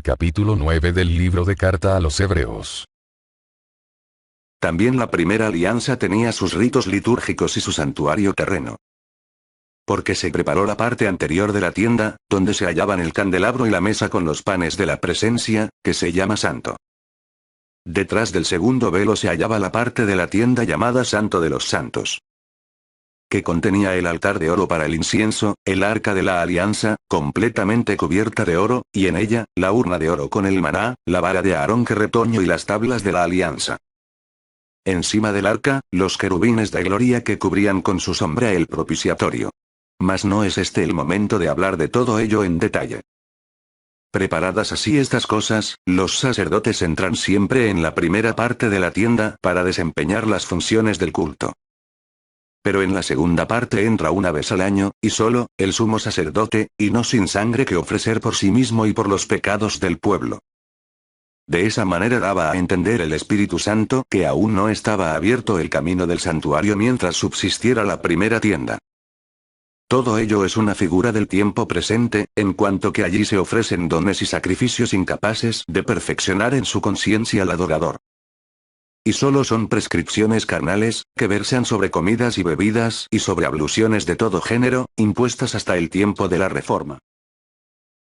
Capítulo 9 del libro de carta a los Hebreos. También la primera alianza tenía sus ritos litúrgicos y su santuario terreno. Porque se preparó la parte anterior de la tienda, donde se hallaban el candelabro y la mesa con los panes de la presencia, que se llama santo. Detrás del segundo velo se hallaba la parte de la tienda llamada Santo de los Santos, que contenía el altar de oro para el incienso, el arca de la alianza, completamente cubierta de oro, y en ella, la urna de oro con el maná, la vara de Aarón que retoño y las tablas de la alianza. Encima del arca, los querubines de gloria que cubrían con su sombra el propiciatorio. Mas no es este el momento de hablar de todo ello en detalle. Preparadas así estas cosas, los sacerdotes entran siempre en la primera parte de la tienda para desempeñar las funciones del culto. Pero en la segunda parte entra una vez al año, y solo, el sumo sacerdote, y no sin sangre que ofrecer por sí mismo y por los pecados del pueblo. De esa manera daba a entender el Espíritu Santo que aún no estaba abierto el camino del santuario mientras subsistiera la primera tienda. Todo ello es una figura del tiempo presente, en cuanto que allí se ofrecen dones y sacrificios incapaces de perfeccionar en su conciencia al adorador. Y solo son prescripciones carnales, que versan sobre comidas y bebidas y sobre abluciones de todo género, impuestas hasta el tiempo de la Reforma.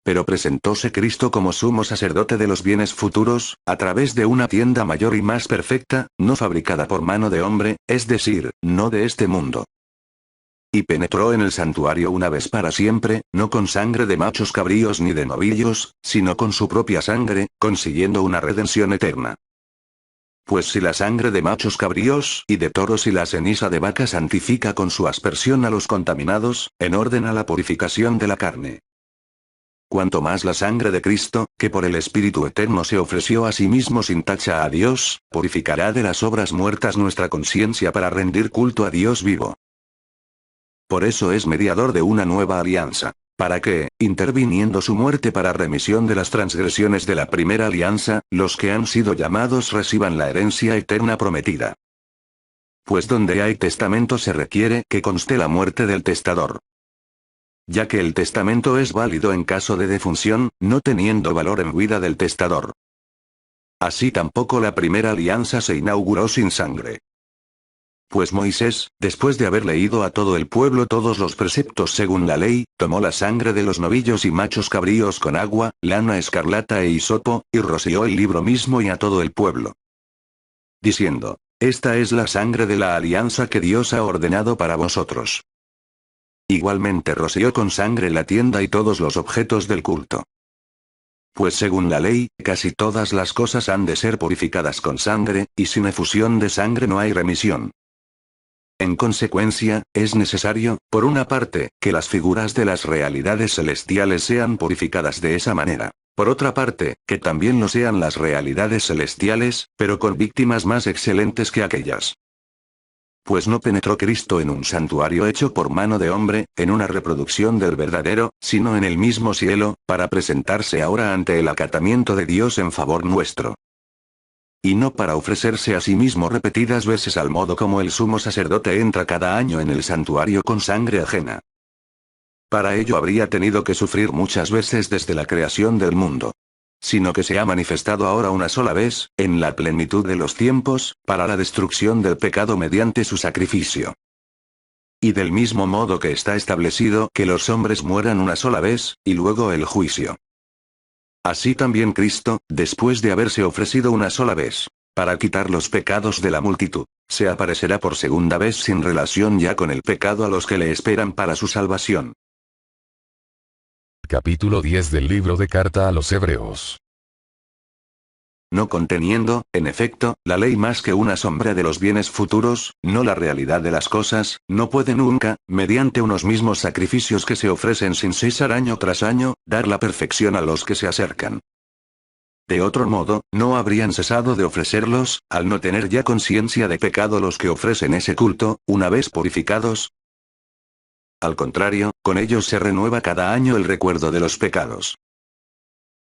Pero presentóse Cristo como sumo sacerdote de los bienes futuros, a través de una tienda mayor y más perfecta, no fabricada por mano de hombre, es decir, no de este mundo. Y penetró en el santuario una vez para siempre, no con sangre de machos cabríos ni de novillos, sino con su propia sangre, consiguiendo una redención eterna. Pues si la sangre de machos cabríos y de toros y la ceniza de vaca santifica con su aspersión a los contaminados, en orden a la purificación de la carne. Cuanto más la sangre de Cristo, que por el Espíritu Eterno se ofreció a sí mismo sin tacha a Dios, purificará de las obras muertas nuestra conciencia para rendir culto a Dios vivo. Por eso es mediador de una nueva alianza, para que, interviniendo su muerte para remisión de las transgresiones de la primera alianza, los que han sido llamados reciban la herencia eterna prometida. Pues donde hay testamento se requiere que conste la muerte del testador. Ya que el testamento es válido en caso de defunción, no teniendo valor en vida del testador. Así tampoco la primera alianza se inauguró sin sangre. Pues Moisés, después de haber leído a todo el pueblo todos los preceptos según la ley, tomó la sangre de los novillos y machos cabríos con agua, lana escarlata e hisopo, y roció el libro mismo y a todo el pueblo. Diciendo: Esta es la sangre de la alianza que Dios ha ordenado para vosotros. Igualmente roció con sangre la tienda y todos los objetos del culto. Pues según la ley, casi todas las cosas han de ser purificadas con sangre, y sin efusión de sangre no hay remisión. En consecuencia, es necesario, por una parte, que las figuras de las realidades celestiales sean purificadas de esa manera. Por otra parte, que también lo sean las realidades celestiales, pero con víctimas más excelentes que aquellas. Pues no penetró Cristo en un santuario hecho por mano de hombre, en una reproducción del verdadero, sino en el mismo cielo, para presentarse ahora ante el acatamiento de Dios en favor nuestro. Y no para ofrecerse a sí mismo repetidas veces al modo como el sumo sacerdote entra cada año en el santuario con sangre ajena. Para ello habría tenido que sufrir muchas veces desde la creación del mundo. Sino que se ha manifestado ahora una sola vez, en la plenitud de los tiempos, para la destrucción del pecado mediante su sacrificio. Y del mismo modo que está establecido que los hombres mueran una sola vez, y luego el juicio. Así también Cristo, después de haberse ofrecido una sola vez, para quitar los pecados de la multitud, se aparecerá por segunda vez sin relación ya con el pecado a los que le esperan para su salvación. Capítulo 10 del libro de carta a los Hebreos. No conteniendo, en efecto, la ley más que una sombra de los bienes futuros, no la realidad de las cosas, no puede nunca, mediante unos mismos sacrificios que se ofrecen sin cesar año tras año, dar la perfección a los que se acercan. De otro modo, no habrían cesado de ofrecerlos, al no tener ya conciencia de pecado los que ofrecen ese culto, una vez purificados. Al contrario, con ellos se renueva cada año el recuerdo de los pecados.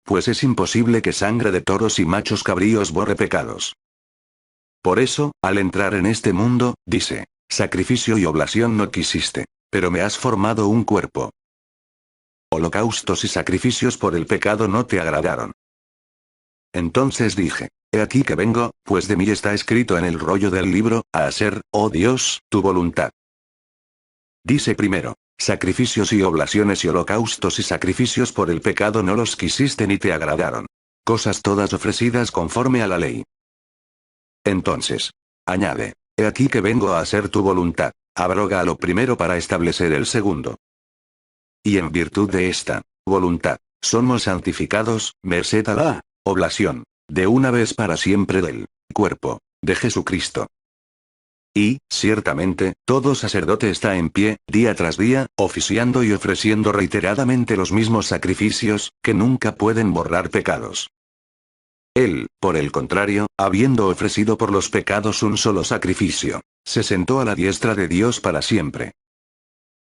Pues es imposible que sangre de toros y machos cabríos borre pecados. Por eso, al entrar en este mundo, dice: sacrificio y oblación no quisiste, pero me has formado un cuerpo. Holocaustos y sacrificios por el pecado no te agradaron. Entonces dije: He aquí que vengo, pues de mí está escrito en el rollo del libro, a hacer, oh Dios, tu voluntad. Dice primero: sacrificios y oblaciones y holocaustos y sacrificios por el pecado no los quisiste ni te agradaron. Cosas todas ofrecidas conforme a la ley. Entonces, añade: he aquí que vengo a hacer tu voluntad. Abroga a lo primero para establecer el segundo. Y en virtud de esta voluntad, somos santificados, merced a la oblación, de una vez para siempre del cuerpo de Jesucristo. Y, ciertamente, todo sacerdote está en pie, día tras día, oficiando y ofreciendo reiteradamente los mismos sacrificios, que nunca pueden borrar pecados. Él, por el contrario, habiendo ofrecido por los pecados un solo sacrificio, se sentó a la diestra de Dios para siempre.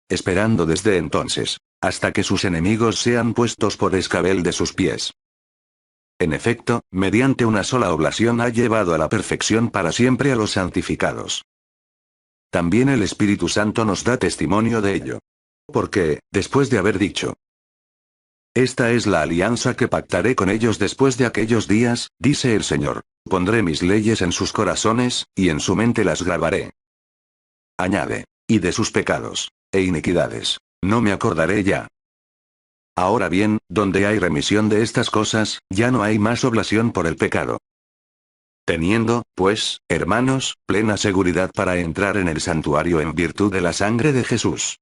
Esperando desde entonces, hasta que sus enemigos sean puestos por escabel de sus pies. En efecto, mediante una sola oblación ha llevado a la perfección para siempre a los santificados. También el Espíritu Santo nos da testimonio de ello. Porque, después de haber dicho: esta es la alianza que pactaré con ellos después de aquellos días, dice el Señor, pondré mis leyes en sus corazones, y en su mente las grabaré. Añade: y de sus pecados e iniquidades no me acordaré ya. Ahora bien, donde hay remisión de estas cosas, ya no hay más oblación por el pecado. Teniendo, pues, hermanos, plena seguridad para entrar en el santuario en virtud de la sangre de Jesús.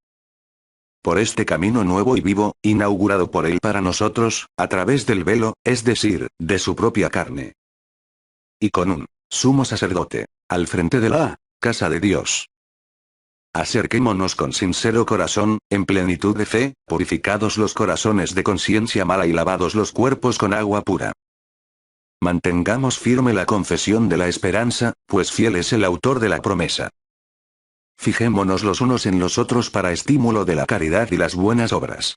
Por este camino nuevo y vivo, inaugurado por Él para nosotros, a través del velo, es decir, de su propia carne. Y con un sumo sacerdote, al frente de la casa de Dios. Acerquémonos con sincero corazón, en plenitud de fe, purificados los corazones de conciencia mala y lavados los cuerpos con agua pura. Mantengamos firme la confesión de la esperanza, pues fiel es el autor de la promesa. Fijémonos los unos en los otros para estímulo de la caridad y las buenas obras.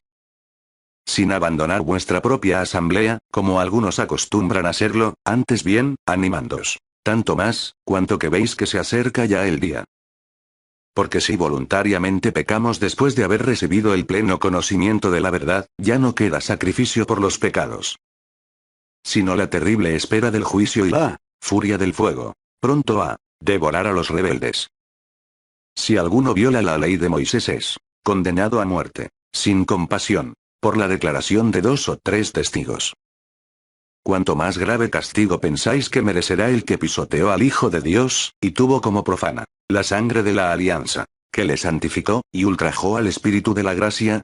Sin abandonar vuestra propia asamblea, como algunos acostumbran hacerlo, antes bien, animándoos. Tanto más, cuanto que veis que se acerca ya el día. Porque si voluntariamente pecamos después de haber recibido el pleno conocimiento de la verdad, ya no queda sacrificio por los pecados, sino la terrible espera del juicio y la furia del fuego, pronto a devorar a los rebeldes. Si alguno viola la ley de Moisés es condenado a muerte, sin compasión, por la declaración de 2 o 3 testigos. Cuanto más grave castigo pensáis que merecerá el que pisoteó al Hijo de Dios, y tuvo como profana la sangre de la alianza, que le santificó, y ultrajó al Espíritu de la gracia.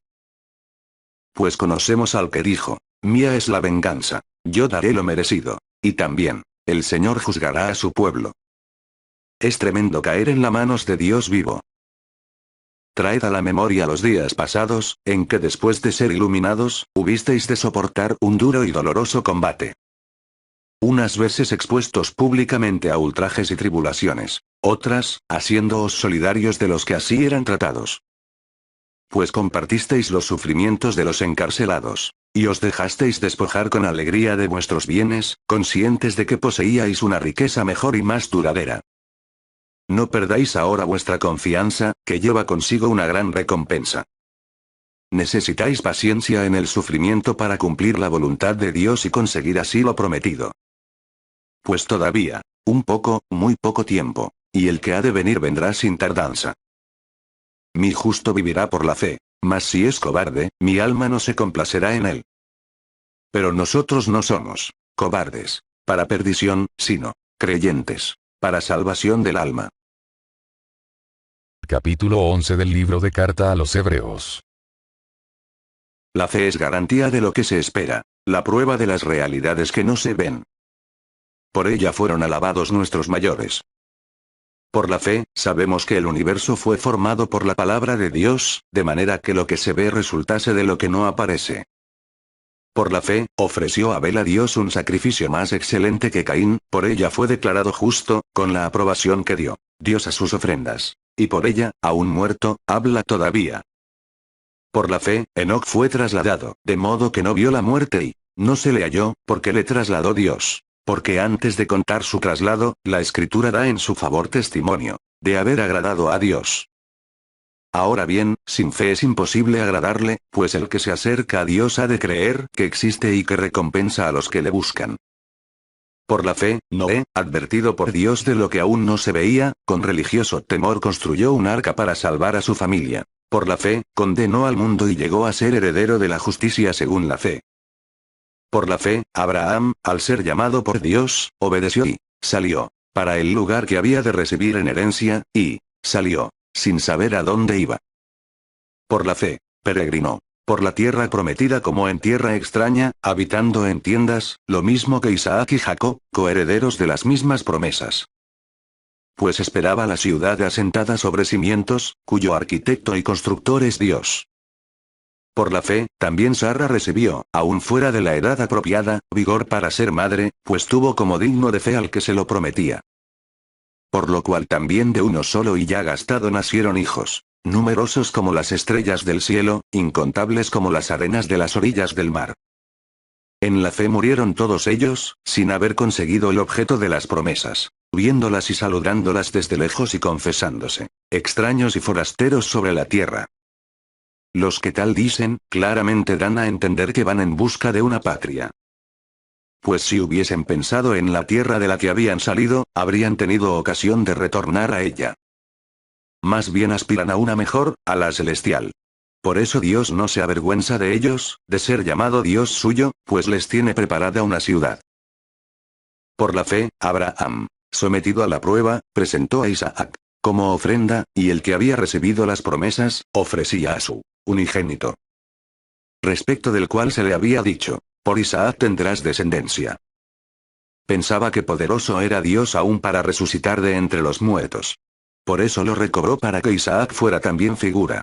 Pues conocemos al que dijo: mía es la venganza, yo daré lo merecido. Y también, el Señor juzgará a su pueblo. Es tremendo caer en las manos de Dios vivo. Traed a la memoria los días pasados, en que después de ser iluminados, hubisteis de soportar un duro y doloroso combate. Unas veces expuestos públicamente a ultrajes y tribulaciones, otras, haciéndoos solidarios de los que así eran tratados. Pues compartisteis los sufrimientos de los encarcelados, y os dejasteis despojar con alegría de vuestros bienes, conscientes de que poseíais una riqueza mejor y más duradera. No perdáis ahora vuestra confianza, que lleva consigo una gran recompensa. Necesitáis paciencia en el sufrimiento para cumplir la voluntad de Dios y conseguir así lo prometido. Pues todavía, muy poco tiempo, y el que ha de venir vendrá sin tardanza. Mi justo vivirá por la fe, mas si es cobarde, mi alma no se complacerá en él. Pero nosotros no somos cobardes, para perdición, sino creyentes, para salvación del alma. Capítulo 11 del libro de carta a los Hebreos. La fe es garantía de lo que se espera, la prueba de las realidades que no se ven. Por ella fueron alabados nuestros mayores. Por la fe, sabemos que el universo fue formado por la palabra de Dios, de manera que lo que se ve resultase de lo que no aparece. Por la fe, ofreció Abel a Dios un sacrificio más excelente que Caín, por ella fue declarado justo, con la aprobación que dio Dios a sus ofrendas. Y por ella, aún muerto, habla todavía. Por la fe, Enoc fue trasladado, de modo que no vio la muerte y no se le halló, porque le trasladó Dios. Porque antes de contar su traslado, la Escritura da en su favor testimonio de haber agradado a Dios. Ahora bien, sin fe es imposible agradarle, pues el que se acerca a Dios ha de creer que existe y que recompensa a los que le buscan. Por la fe, Noé, advertido por Dios de lo que aún no se veía, con religioso temor construyó un arca para salvar a su familia. Por la fe, condenó al mundo y llegó a ser heredero de la justicia según la fe. Por la fe, Abraham, al ser llamado por Dios, obedeció y salió para el lugar que había de recibir en herencia, y salió sin saber a dónde iba. Por la fe, peregrinó por la tierra prometida como en tierra extraña, habitando en tiendas, lo mismo que Isaac y Jacob, coherederos de las mismas promesas. Pues esperaba la ciudad asentada sobre cimientos, cuyo arquitecto y constructor es Dios. Por la fe, también Sara recibió, aún fuera de la edad apropiada, vigor para ser madre, pues tuvo como digno de fe al que se lo prometía. Por lo cual también de uno solo y ya gastado nacieron hijos, numerosos como las estrellas del cielo, incontables como las arenas de las orillas del mar. En la fe murieron todos ellos, sin haber conseguido el objeto de las promesas, viéndolas y saludándolas desde lejos y confesándose, extraños y forasteros sobre la tierra. Los que tal dicen, claramente dan a entender que van en busca de una patria. Pues si hubiesen pensado en la tierra de la que habían salido, habrían tenido ocasión de retornar a ella. Más bien aspiran a una mejor, a la celestial. Por eso Dios no se avergüenza de ellos, de ser llamado Dios suyo, pues les tiene preparada una ciudad. Por la fe, Abraham, sometido a la prueba, presentó a Isaac como ofrenda, y el que había recibido las promesas, ofrecía a su unigénito. Respecto del cual se le había dicho, por Isaac tendrás descendencia. Pensaba que poderoso era Dios aún para resucitar de entre los muertos. Por eso lo recobró para que Isaac fuera también figura.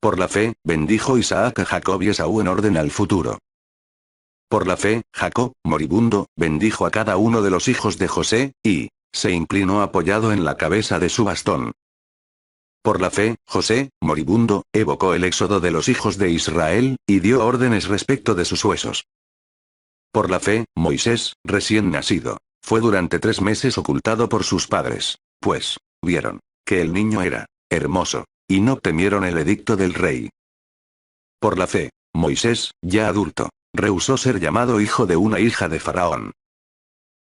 Por la fe, bendijo Isaac a Jacob y Esaú en orden al futuro. Por la fe, Jacob, moribundo, bendijo a cada uno de los hijos de José, y se inclinó apoyado en la cabeza de su bastón. Por la fe, José, moribundo, evocó el éxodo de los hijos de Israel, y dio órdenes respecto de sus huesos. Por la fe, Moisés, recién nacido, fue durante 3 meses ocultado por sus padres, pues vieron que el niño era hermoso, y no temieron el edicto del rey. Por la fe, Moisés, ya adulto, rehusó ser llamado hijo de una hija de Faraón,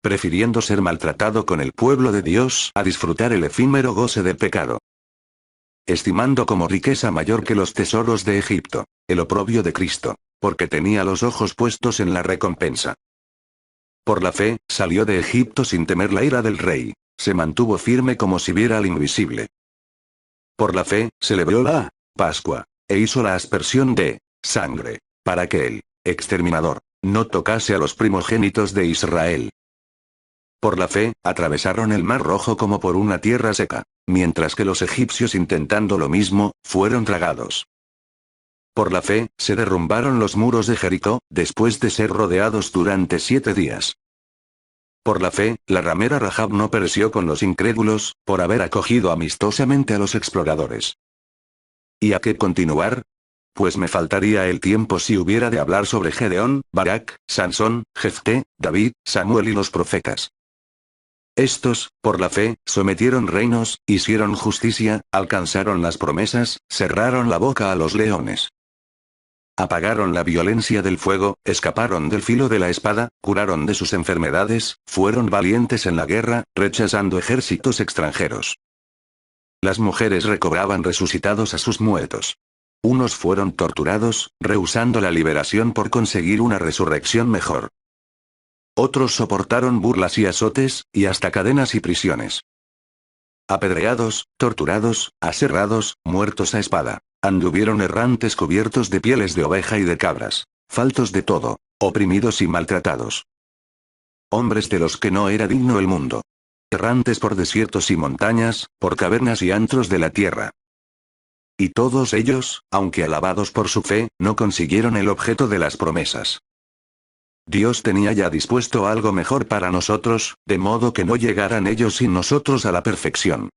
prefiriendo ser maltratado con el pueblo de Dios a disfrutar el efímero goce del pecado. Estimando como riqueza mayor que los tesoros de Egipto, el oprobio de Cristo, porque tenía los ojos puestos en la recompensa. Por la fe, salió de Egipto sin temer la ira del rey, se mantuvo firme como si viera al invisible. Por la fe, celebró la Pascua, e hizo la aspersión de sangre, para que el exterminador no tocase a los primogénitos de Israel. Por la fe, atravesaron el mar Rojo como por una tierra seca, mientras que los egipcios intentando lo mismo, fueron tragados. Por la fe, se derrumbaron los muros de Jericó, después de ser rodeados durante 7 días. Por la fe, la ramera Rahab no pereció con los incrédulos, por haber acogido amistosamente a los exploradores. ¿Y a qué continuar? Pues me faltaría el tiempo si hubiera de hablar sobre Gedeón, Barak, Sansón, Jefté, David, Samuel y los profetas. Estos, por la fe, sometieron reinos, hicieron justicia, alcanzaron las promesas, cerraron la boca a los leones. Apagaron la violencia del fuego, escaparon del filo de la espada, curaron de sus enfermedades, fueron valientes en la guerra, rechazando ejércitos extranjeros. Las mujeres recobraban resucitados a sus muertos. Unos fueron torturados, rehusando la liberación por conseguir una resurrección mejor. Otros soportaron burlas y azotes, y hasta cadenas y prisiones. Apedreados, torturados, aserrados, muertos a espada. Anduvieron errantes cubiertos de pieles de oveja y de cabras, faltos de todo, oprimidos y maltratados. Hombres de los que no era digno el mundo. Errantes por desiertos y montañas, por cavernas y antros de la tierra. Y todos ellos, aunque alabados por su fe, no consiguieron el objeto de las promesas. Dios tenía ya dispuesto algo mejor para nosotros, de modo que no llegaran ellos sin nosotros a la perfección.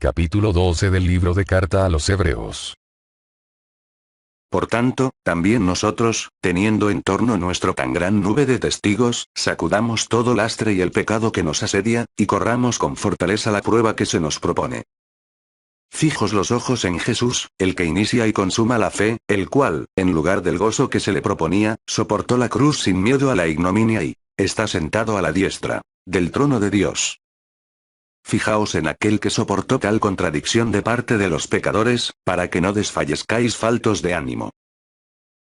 Capítulo 12 del libro de carta a los Hebreos. Por tanto, también nosotros, teniendo en torno nuestro tan gran nube de testigos, sacudamos todo lastre y el pecado que nos asedia, y corramos con fortaleza la prueba que se nos propone. Fijos los ojos en Jesús, el que inicia y consuma la fe, el cual, en lugar del gozo que se le proponía, soportó la cruz sin miedo a la ignominia y está sentado a la diestra del trono de Dios. Fijaos en aquel que soportó tal contradicción de parte de los pecadores, para que no desfallezcáis faltos de ánimo.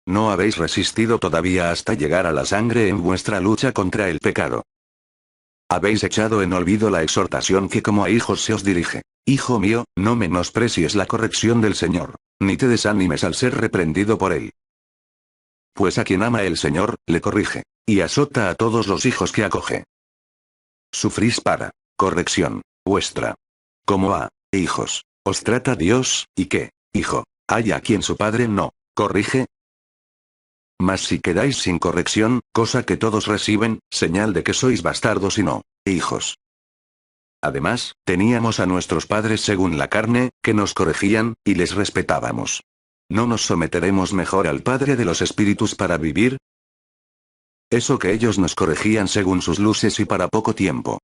No habéis resistido todavía hasta llegar a la sangre en vuestra lucha contra el pecado. Habéis echado en olvido la exhortación que como a hijos se os dirige. Hijo mío, no menosprecies la corrección del Señor, ni te desanimes al ser reprendido por él. Pues a quien ama el Señor, le corrige, y azota a todos los hijos que acoge. Sufrís para corrección vuestra. Como a hijos, os trata Dios, ¿y qué, hijo, hay a quien su padre no corrige? Mas si quedáis sin corrección, cosa que todos reciben, señal de que sois bastardos y no hijos. Además, teníamos a nuestros padres según la carne, que nos corregían, y les respetábamos. ¿No nos someteremos mejor al Padre de los Espíritus para vivir? Eso que ellos nos corregían según sus luces y para poco tiempo.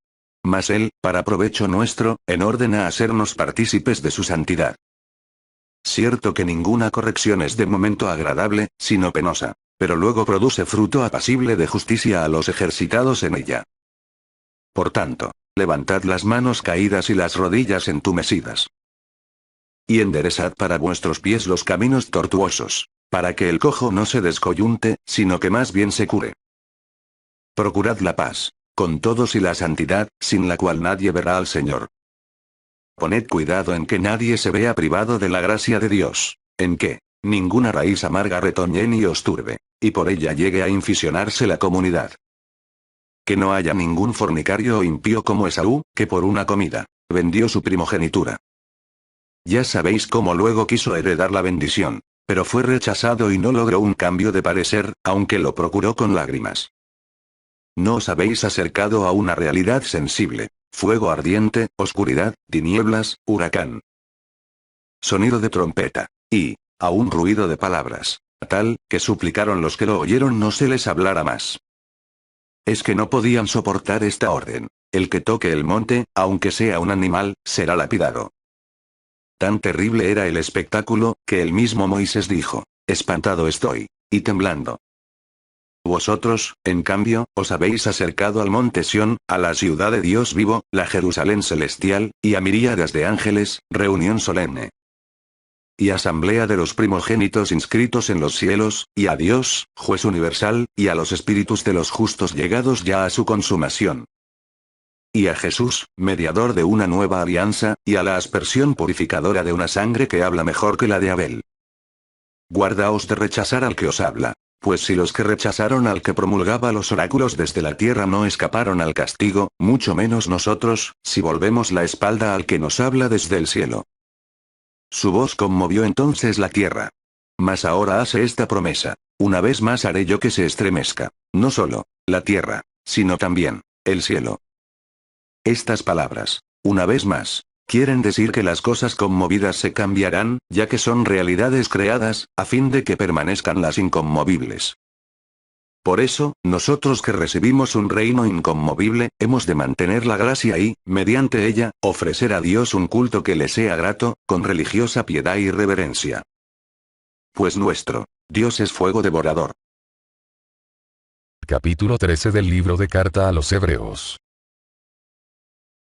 Mas Él, para provecho nuestro, en orden a hacernos partícipes de su santidad. Cierto que ninguna corrección es de momento agradable, sino penosa, pero luego produce fruto apacible de justicia a los ejercitados en ella. Por tanto, levantad las manos caídas y las rodillas entumecidas. Y enderezad para vuestros pies los caminos tortuosos, para que el cojo no se descoyunte, sino que más bien se cure. Procurad la paz con todos y la santidad, sin la cual nadie verá al Señor. Poned cuidado en que nadie se vea privado de la gracia de Dios, en que ninguna raíz amarga retoñe ni os turbe, y por ella llegue a inficionarse la comunidad. Que no haya ningún fornicario o impío como Esaú, que por una comida vendió su primogenitura. Ya sabéis cómo luego quiso heredar la bendición, pero fue rechazado y no logró un cambio de parecer, aunque lo procuró con lágrimas. No os habéis acercado a una realidad sensible, fuego ardiente, oscuridad, tinieblas, huracán, sonido de trompeta, y a un ruido de palabras, tal, que suplicaron los que lo oyeron no se les hablara más. Es que no podían soportar esta orden: el que toque el monte, aunque sea un animal, será lapidado. Tan terrible era el espectáculo, que el mismo Moisés dijo: espantado estoy, y temblando. Vosotros, en cambio, os habéis acercado al monte Sión, a la ciudad de Dios vivo, la Jerusalén celestial, y a miríadas de ángeles, reunión solemne. Y asamblea de los primogénitos inscritos en los cielos, y a Dios, juez universal, y a los espíritus de los justos llegados ya a su consumación. Y a Jesús, mediador de una nueva alianza, y a la aspersión purificadora de una sangre que habla mejor que la de Abel. Guardaos de rechazar al que os habla. Pues si los que rechazaron al que promulgaba los oráculos desde la tierra no escaparon al castigo, mucho menos nosotros, si volvemos la espalda al que nos habla desde el cielo. Su voz conmovió entonces la tierra. Mas ahora hace esta promesa: una vez más haré yo que se estremezca, no solo la tierra, sino también el cielo. Estas palabras, una vez más, quieren decir que las cosas conmovidas se cambiarán, ya que son realidades creadas, a fin de que permanezcan las inconmovibles. Por eso, nosotros que recibimos un reino inconmovible, hemos de mantener la gracia y, mediante ella, ofrecer a Dios un culto que le sea grato, con religiosa piedad y reverencia. Pues nuestro Dios es fuego devorador. Capítulo 13 del libro de Carta a los Hebreos.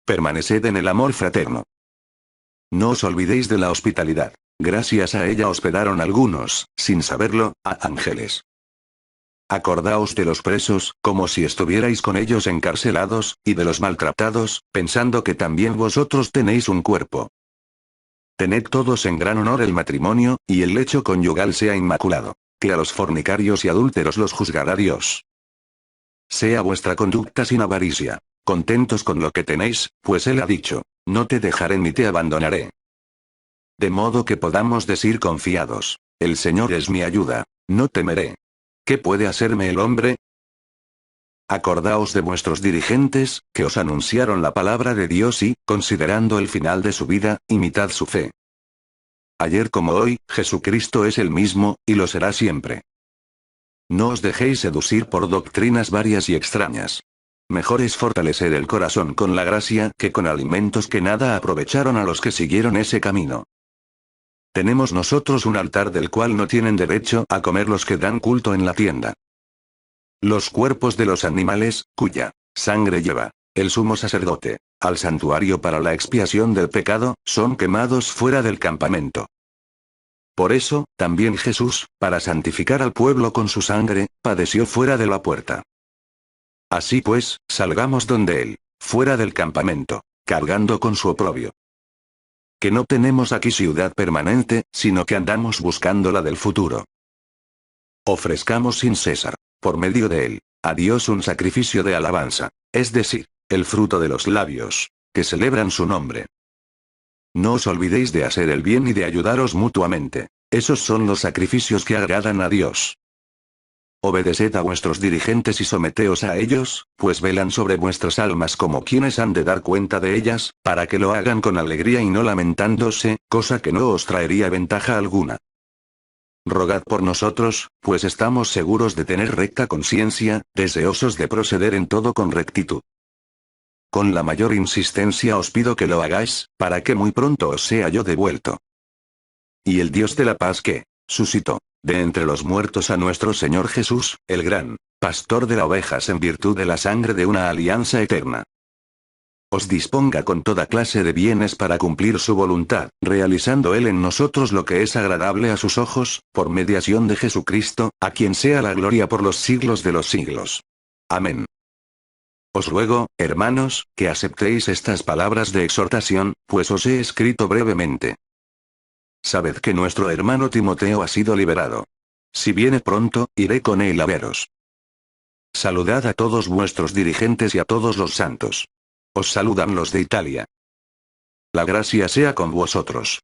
Permaneced en el amor fraterno. No os olvidéis de la hospitalidad. Gracias a ella hospedaron algunos, sin saberlo, a ángeles. Acordaos de los presos, como si estuvierais con ellos encarcelados, y de los maltratados, pensando que también vosotros tenéis un cuerpo. Tened todos en gran honor el matrimonio, y el lecho conyugal sea inmaculado, que a los fornicarios y adúlteros los juzgará Dios. Sea vuestra conducta sin avaricia. Contentos con lo que tenéis, pues Él ha dicho: no te dejaré ni te abandonaré. De modo que podamos decir confiados: el Señor es mi ayuda, no temeré. ¿Qué puede hacerme el hombre? Acordaos de vuestros dirigentes, que os anunciaron la palabra de Dios y, considerando el final de su vida, imitad su fe. Ayer como hoy, Jesucristo es el mismo, y lo será siempre. No os dejéis seducir por doctrinas varias y extrañas. Mejor es fortalecer el corazón con la gracia que con alimentos que nada aprovecharon a los que siguieron ese camino. Tenemos nosotros un altar del cual no tienen derecho a comer los que dan culto en la tienda. Los cuerpos de los animales, cuya sangre lleva el sumo sacerdote al santuario para la expiación del pecado, son quemados fuera del campamento. Por eso, también Jesús, para santificar al pueblo con su sangre, padeció fuera de la puerta. Así pues, salgamos donde Él, fuera del campamento, cargando con su oprobio. Que no tenemos aquí ciudad permanente, sino que andamos buscando la del futuro. Ofrezcamos sin cesar, por medio de Él, a Dios un sacrificio de alabanza, es decir, el fruto de los labios, que celebran su nombre. No os olvidéis de hacer el bien y de ayudaros mutuamente. Esos son los sacrificios que agradan a Dios. Obedeced a vuestros dirigentes y someteos a ellos, pues velan sobre vuestras almas como quienes han de dar cuenta de ellas, para que lo hagan con alegría y no lamentándose, cosa que no os traería ventaja alguna. Rogad por nosotros, pues estamos seguros de tener recta conciencia, deseosos de proceder en todo con rectitud. Con la mayor insistencia os pido que lo hagáis, para que muy pronto os sea yo devuelto. Y el Dios de la paz que suscitó de entre los muertos a nuestro Señor Jesús, el gran pastor de las ovejas en virtud de la sangre de una alianza eterna, os disponga con toda clase de bienes para cumplir su voluntad, realizando Él en nosotros lo que es agradable a sus ojos, por mediación de Jesucristo, a quien sea la gloria por los siglos de los siglos. Amén. Os ruego, hermanos, que aceptéis estas palabras de exhortación, pues os he escrito brevemente. Sabed que nuestro hermano Timoteo ha sido liberado. Si viene pronto, iré con él a veros. Saludad a todos vuestros dirigentes y a todos los santos. Os saludan los de Italia. La gracia sea con vosotros.